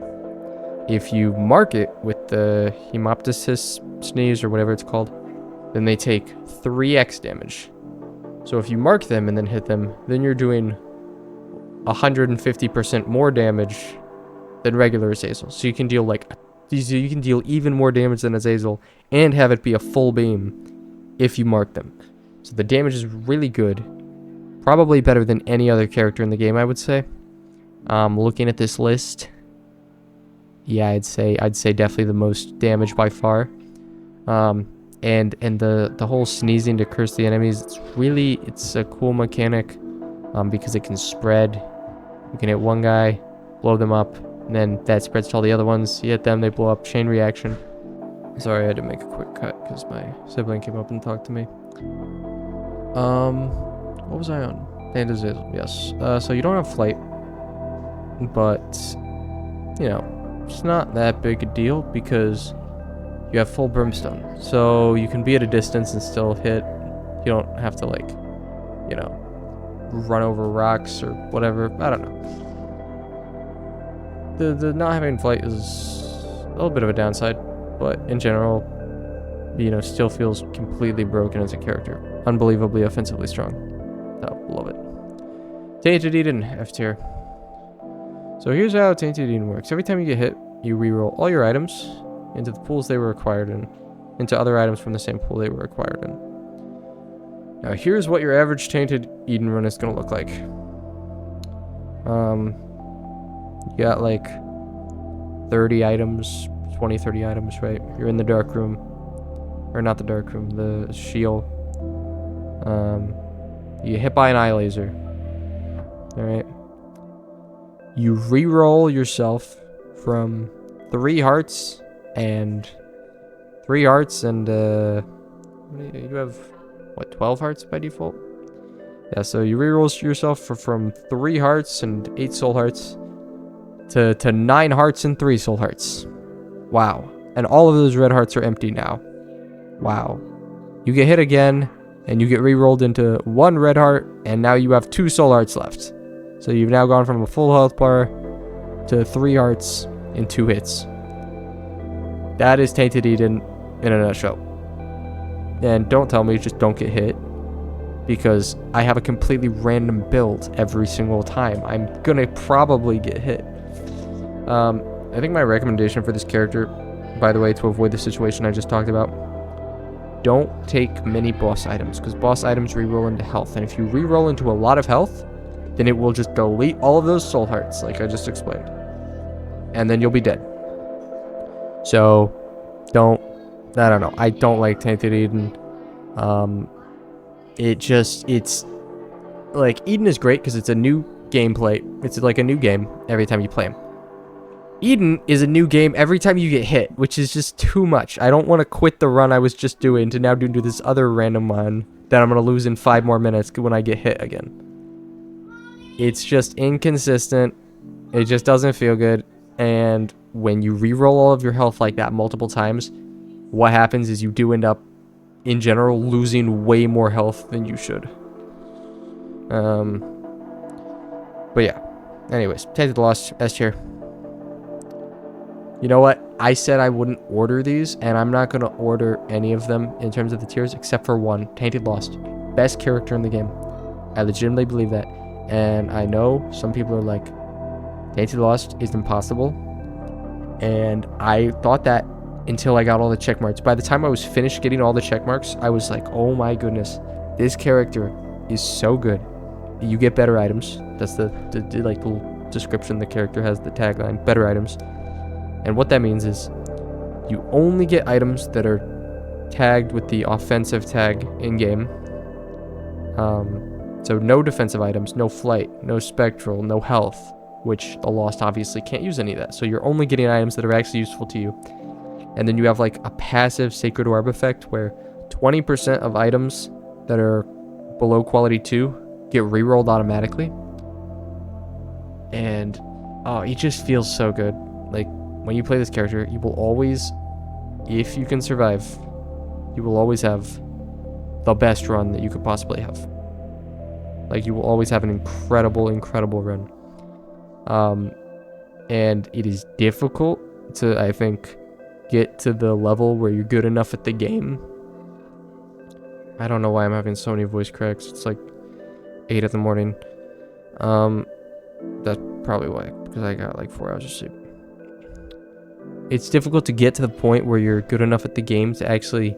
if you mark it with the Hemoptysis sneeze or whatever it's called, then they take 3x damage. So if you mark them and then hit them, then you're doing 150% more damage than regular Azazel. So you can deal you can deal even more damage than Azazel and have it be a full beam if you mark them. So So the damage is really good. Probably better than any other character in the game, I would say. Looking at this list, yeah, I'd say definitely the most damage by far. And the whole sneezing to curse the enemies, it's a cool mechanic, because it can spread. You can hit one guy, blow them up, and then that spreads to all the other ones. You hit them, they blow up, chain reaction. Sorry, I had to make a quick cut because my sibling came up and talked to me. What was I on? Tainted Azazel, yes. So you don't have flight, but, you know, it's not that big a deal because you have full brimstone. So you can be at a distance and still hit. You don't have to, like, you know, run over rocks or whatever. I don't know. The not having flight is a little bit of a downside, but in general, you know, still feels completely broken as a character. Unbelievably offensively strong. Oh, love it. Tainted Eden, F tier. So here's how Tainted Eden works. Every time you get hit, you reroll all your items into the pools they were acquired in, into other items from the same pool they were acquired in. Now here's what your average Tainted Eden run is going to look like. You got like 30 items, 20, 30 items, right? You're in the dark room. Or not the dark room, the shield. You hit by an eye laser. Alright. You re-roll yourself from 3 hearts and you have what, 12 hearts by default? Yeah, so you re-roll yourself from 3 hearts and 8 soul hearts to 9 hearts and 3 soul hearts. Wow. And all of those red hearts are empty now. Wow. You get hit again, and you get re-rolled into 1 red heart, and now you have 2 soul hearts left. So you've now gone from a full health bar to 3 hearts in 2 hits. That is Tainted Eden in a nutshell. And don't tell me just don't get hit, because I have a completely random build every single time. I'm gonna probably get hit. I think my recommendation for this character, by the way, to avoid the situation I just talked about, don't take many boss items, because boss items reroll into health, and if you reroll into a lot of health, then it will just delete all of those soul hearts, like I just explained, and then you'll be dead. So, I don't know, I don't like Tainted Eden. It's like, Eden is great because it's a new gameplay. It's like a new game every time you play him. Eden is a new game every time you get hit, which is just too much. I don't want to quit the run I was just doing to now do this other random one that I'm going to lose in 5 more minutes when I get hit again. It's just inconsistent. It just doesn't feel good. And when you reroll all of your health like that multiple times, what happens is you do end up, in general, losing way more health than you should. But yeah. Anyways, Tainted Lost, S tier. You know what? I said I wouldn't order these, and I'm not going to order any of them in terms of the tiers, except for one, Tainted Lost. Best character in the game. I legitimately believe that. And I know some people are like, Tainted Lost is impossible. And I thought that until I got all the check marks. By the time I was finished getting all the check marks, I was like, oh my goodness, this character is so good. You get better items. That's the description the character has, the tagline, better items. And what that means is you only get items that are tagged with the offensive tag in-game. So no defensive items, no flight, no spectral, no health, which the Lost obviously can't use any of that. So you're only getting items that are actually useful to you. And then you have like a passive Sacred Orb effect where 20% of items that are below quality 2 get rerolled automatically. And oh, it just feels so good. Like, when you play this character, you will always, if you can survive, you will always have the best run that you could possibly have. Like, you will always have an incredible, incredible run. And it is difficult to, I think, get to the level where you're good enough at the game. I don't know why I'm having so many voice cracks. It's like 8 in the morning. That's probably why, because I got like 4 hours of sleep. It's difficult to get to the point where you're good enough at the game to actually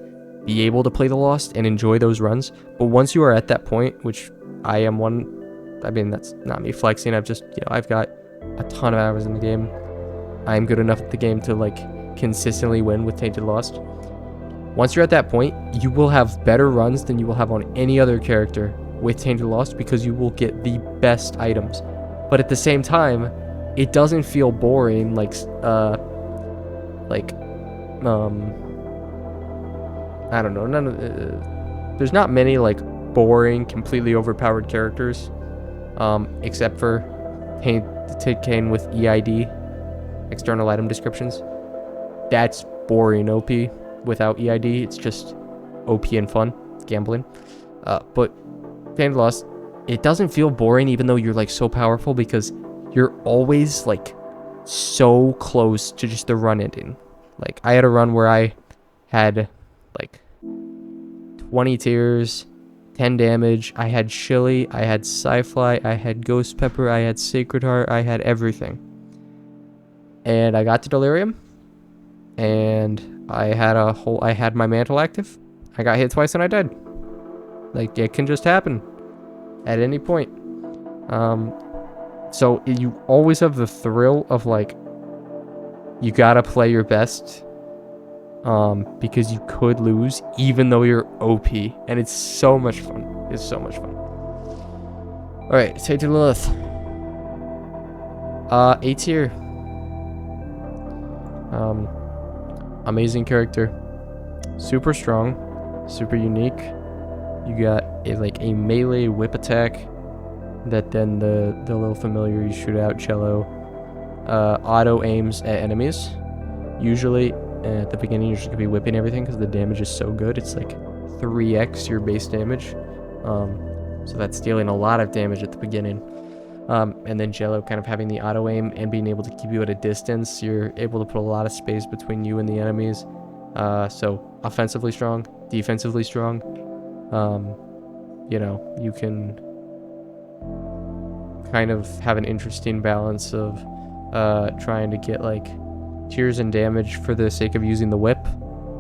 be able to play the Lost and enjoy those runs. But once you are at that point, which I am one, I mean, that's not me flexing. I've just, I've got a ton of hours in the game. I'm good enough at the game to like consistently win with Tainted Lost. Once you're at that point, you will have better runs than you will have on any other character with Tainted Lost because you will get the best items. But at the same time, it doesn't feel boring like I don't know, there's not many like boring, completely overpowered characters, except for Tainted Cane with EID, external item descriptions. That's boring OP without EID. It's just OP and fun, gambling. But Tainted Lost, it doesn't feel boring even though you're like so powerful because you're always like so close to just the run ending. Like I had a run where I had like 20 tears, 10 damage, I had Chili, I had Sci-Fly, I had Ghost Pepper, I had Sacred Heart, I had everything. And I got to Delirium, and I had my Mantle active. I got hit twice and I died. Like, it can just happen at any point. So you always have the thrill of like, you gotta play your best. Because you could lose even though you're OP, and it's so much fun. It's so much fun. Alright, Tainted Lilith. A tier. Amazing character. Super strong. Super unique. You got a melee whip attack that then the little familiar you shoot out, Cello, auto aims at enemies. Usually at the beginning you're just gonna be whipping everything because the damage is so good. It's like 3x your base damage, so that's dealing a lot of damage at the beginning. And then Jello kind of having the auto aim and being able to keep you at a distance. You're able to put a lot of space between you and the enemies, so offensively strong, defensively strong. You can kind of have an interesting balance of trying to get like tears and damage for the sake of using the whip,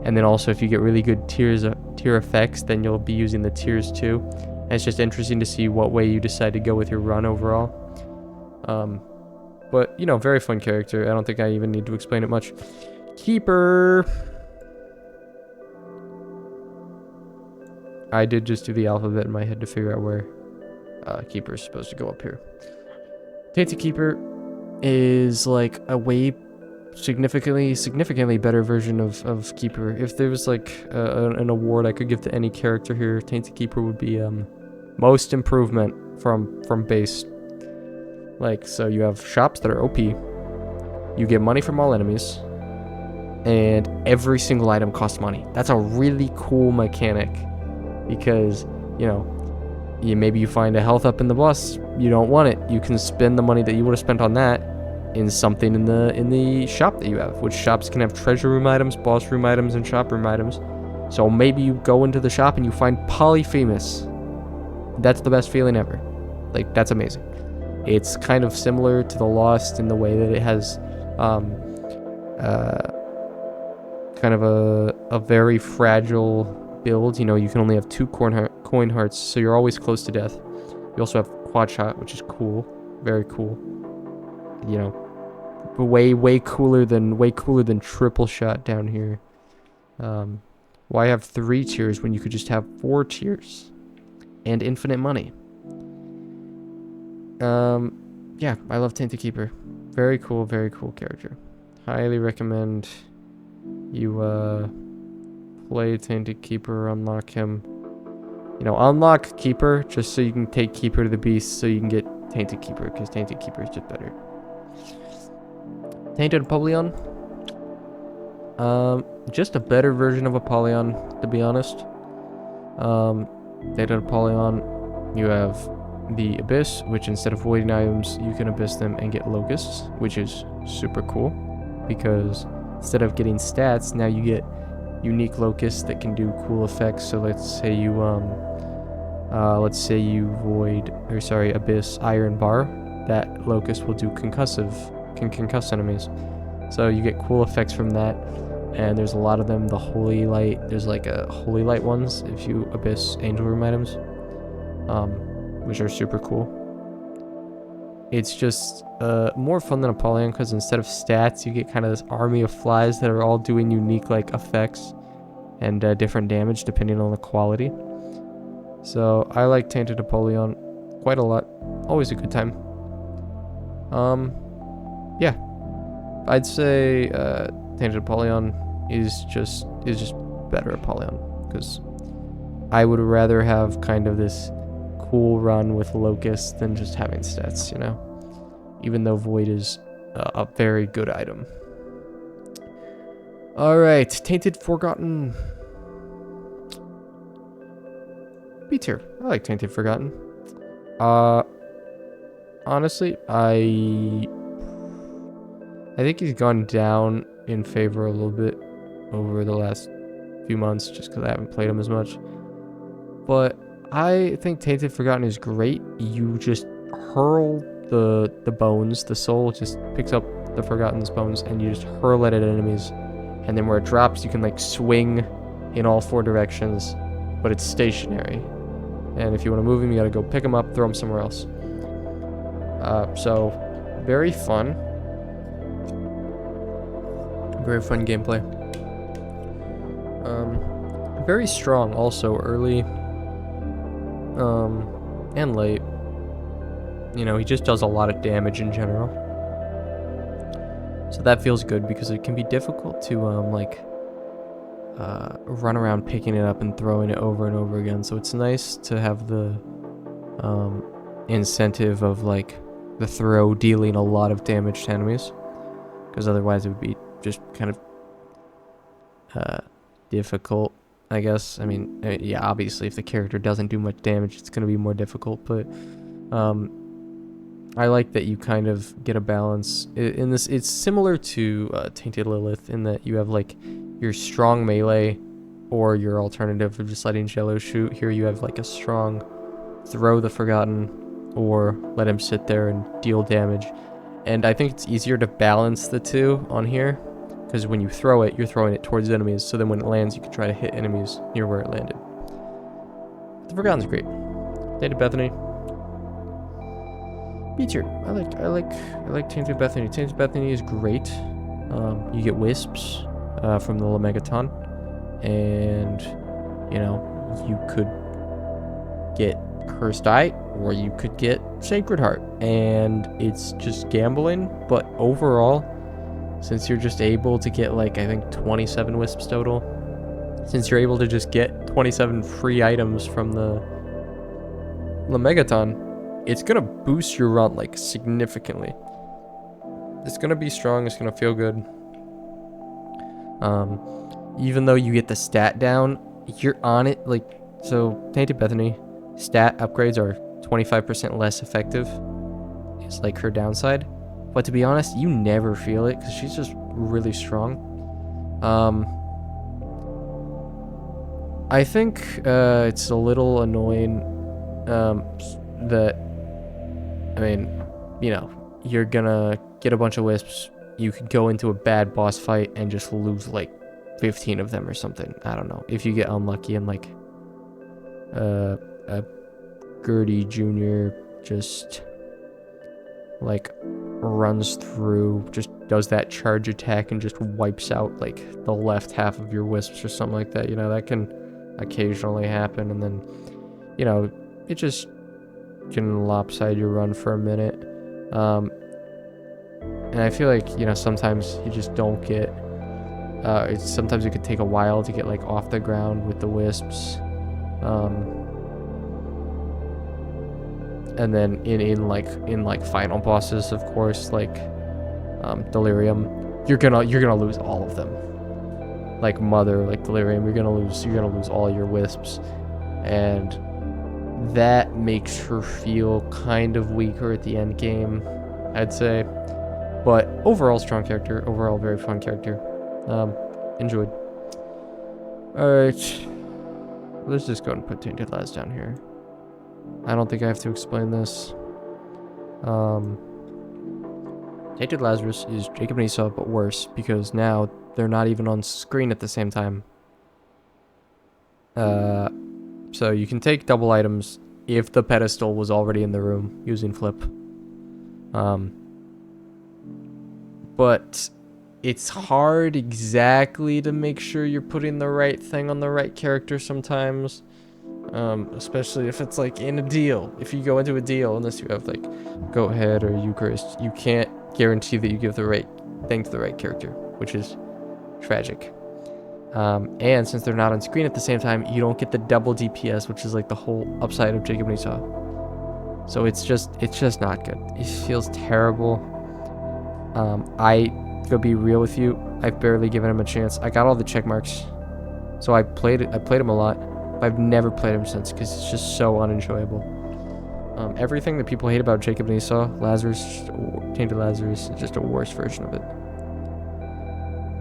and then also if you get really good tier effects, then you'll be using the tears too. And it's just interesting to see what way you decide to go with your run overall. But very fun character. I don't think I even need to explain it much. Keeper. I did just do the alphabet in my head to figure out where Keeper is supposed to go up here. Tainted Keeper is like a way significantly better version of Keeper. If there was like an award I could give to any character here, Tainted Keeper would be most improvement from base. Like, so you have shops that are OP, you get money from all enemies, and every single item costs money. That's a really cool mechanic because maybe you find a health up in the bus, you don't want it, you can spend the money that you would have spent on that in something in the shop that you have, which shops can have treasure room items, boss room items, and shop room items. So maybe you go into the shop and you find Polyphemus. That's the best feeling ever. Like, that's amazing. It's kind of similar to the Lost in the way that it has kind of a very fragile build. You can only have 2 coin hearts, so you're always close to death. You also have quad shot, which is cool, very cool. Way cooler than triple shot down here. Why have 3 tiers when you could just have 4 tiers and infinite money? Yeah, I love Tainted Keeper. Very cool character. Highly recommend you play Tainted Keeper, unlock him. Unlock Keeper just so you can take Keeper to the beast, so you can get Tainted Keeper, because Tainted Keeper is just better. Tainted Apollyon. Just a better version of Apollyon, to be honest. Tainted Apollyon, you have the Abyss, which instead of voiding items, you can Abyss them and get Locusts, which is super cool, because instead of getting stats, now you get unique Locusts that can do cool effects. So let's say you Abyss Iron Bar, that Locust will do can concuss enemies. So you get cool effects from that. and there's a lot of them. The Holy Light, there's like a Holy Light ones, if you Abyss Angel Room items, which are super cool. It's just more fun than Apollyon, because instead of stats, you get kind of this army of flies that are all doing unique like effects and different damage depending on the quality. So I like Tainted Apollyon quite a lot. Always a good time. Yeah, I'd say Tainted Apollyon is just better Apollyon, because I would rather have kind of this cool run with Locust than just having stats, you know? Even though Void is a very good item. Alright, Tainted Forgotten. B tier. I like Tainted Forgotten. Honestly, I think he's gone down in favor a little bit over the last few months, just because I haven't played him as much. But I think Tainted Forgotten is great. You just hurl the bones, the soul just picks up the Forgotten's bones, and you just hurl it at enemies. And then where it drops, you can like swing in all 4 directions, but it's stationary. And if you want to move him, you gotta go pick him up, throw him somewhere else. So, very fun. Very fun gameplay. Very strong also early. And late. You know, he just does a lot of damage in general. So that feels good, because it can be difficult to, run around picking it up and throwing it over and over again. So it's nice to have the, incentive of, like, the throw dealing a lot of damage to enemies. Because otherwise it would be just kind of, difficult, I guess. I mean, yeah, obviously if the character doesn't do much damage, it's going to be more difficult, but, I like that you kind of get a balance in this. It's similar to Tainted Lilith in that you have like your strong melee or your alternative of just letting Jello shoot. Here you have like a strong throw the Forgotten or let him sit there and deal damage. And I think it's easier to balance the two on here, because when you throw it, you're throwing it towards enemies, so then when it lands, you can try to hit enemies near where it landed. The Forgotten's great. Tainted Bethany. B tier. I like Tainted Bethany. Tainted Bethany is great. You get wisps from the Lemegeton, and you know, you could get Cursed Eye, or you could get Sacred Heart, and it's just gambling. But overall, since you're just able to get like, I think 27 wisps total, since you're able to just get 27 free items from the Lemegeton, it's gonna boost your run like significantly. It's gonna be strong, it's gonna feel good. Even though you get the stat down, you're on it. Like, so Tainted Bethany stat upgrades are 25% less effective. It's like her downside. But to be honest, you never feel it, because she's just really strong. I think it's a little annoying that, I mean, you know, you're gonna get a bunch of wisps. You could go into a bad boss fight and just lose like 15 of them or something. I don't know. If you get unlucky and like a Gertie Jr. just like runs through, just does that charge attack and just wipes out like the left half of your wisps or something like that. You know, that can occasionally happen, and then, you know, it just can lopside your run for a minute. And I feel like, you know, sometimes you just don't get, sometimes it could take a while to get like off the ground with the wisps. And then in like final bosses, of course, like Delirium, you're gonna lose all of them. Like Mother, like Delirium, you're gonna lose all your wisps, and that makes her feel kind of weaker at the end game, I'd say. But overall, strong character. Overall, very fun character. Enjoyed. Alright. Let's just go and put Tainted Laz down here. I don't think I have to explain this. Tainted Lazarus is Jacob and Esau, but worse, because now they're not even on screen at the same time. So you can take double items if the pedestal was already in the room using flip. But it's hard exactly to make sure you're putting the right thing on the right character sometimes. Especially if it's like in a deal. If you go into a deal, unless you have like Goat Head or Eucharist, you can't guarantee that you give the right thing to the right character, which is tragic. And since they're not on screen at the same time, you don't get the double DPS, which is like the whole upside of Jacob and Esau. So it's just not good. It feels terrible. To be real with you, I've barely given him a chance. I got all the check marks, so I played him a lot, but I've never played him since because it's just so unenjoyable. Everything that people hate about Jacob and Esau, Lazarus, Tainted Lazarus, is just a worse version of it.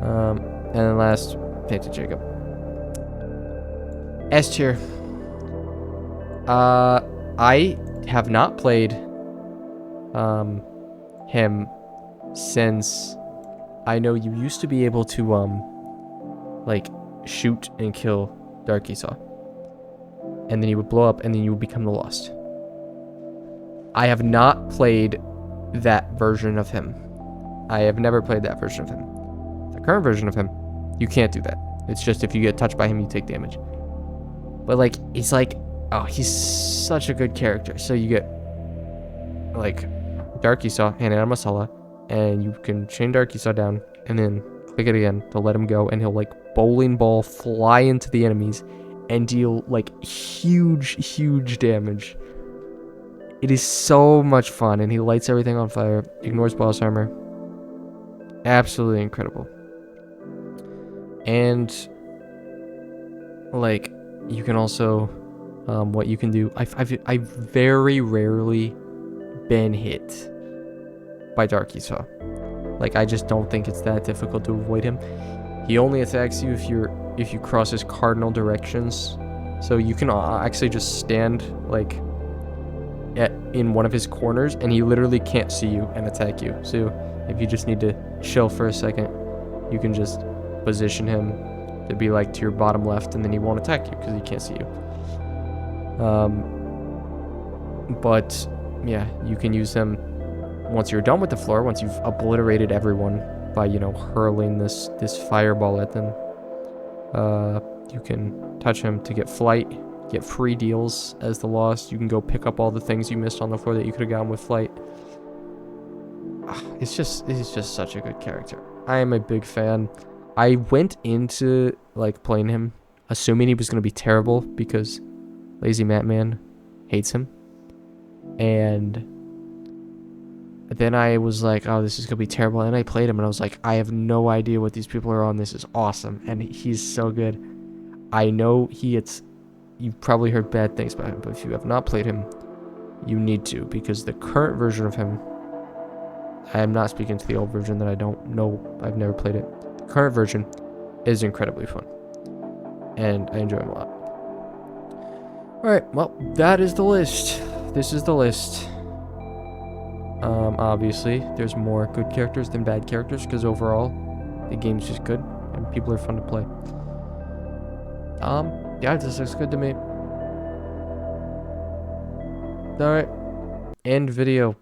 And then last, Tainted Jacob. S tier. I have not played him since I know you used to be able to like shoot and kill Dark Esau, and then he would blow up and then you would become the Lost. I have not played that version of him. I have never played that version of him. The current version of him, you can't do that. It's just if you get touched by him, you take damage. But like, it's like, oh, he's such a good character. So you get like Dark Esau and Anna Masala, and you can chain Dark Esau down and then click it again to let him go, and he'll like bowling ball fly into the enemies and deal like huge damage. It is so much fun, and he lights everything on fire, ignores boss armor. Absolutely incredible. And like, you can also what you can do, I've very rarely been hit by Dark Esau. Like, I just don't think it's that difficult to avoid him. He only attacks you if you cross his cardinal directions. So you can actually just stand like in one of his corners, and he literally can't see you and attack you. So if you just need to chill for a second, you can just position him to be like to your bottom left, and then he won't attack you because he can't see you. But yeah, you can use him once you're done with the floor, once you've obliterated everyone by, you know, hurling this fireball at them. You can touch him to get flight, get free deals as the Lost. You can go pick up all the things you missed on the floor that you could have gotten with flight. It's just such a good character. I am a big fan. I went into like playing him assuming he was going to be terrible because Lazy Matman hates him. And then I was like, oh, this is going to be terrible. And I played him and I was like, I have no idea what these people are on. This is awesome. And he's so good. I know you've probably heard bad things about him, but if you have not played him, you need to, because the current version of him, I am not speaking to the old version that I don't know, I've never played it. The current version is incredibly fun, and I enjoy him a lot. Alright, well, that is the list. This is the list. Obviously, there's more good characters than bad characters, because overall, the game's just good, and people are fun to play. Yeah, this looks good to me. Alright, end video.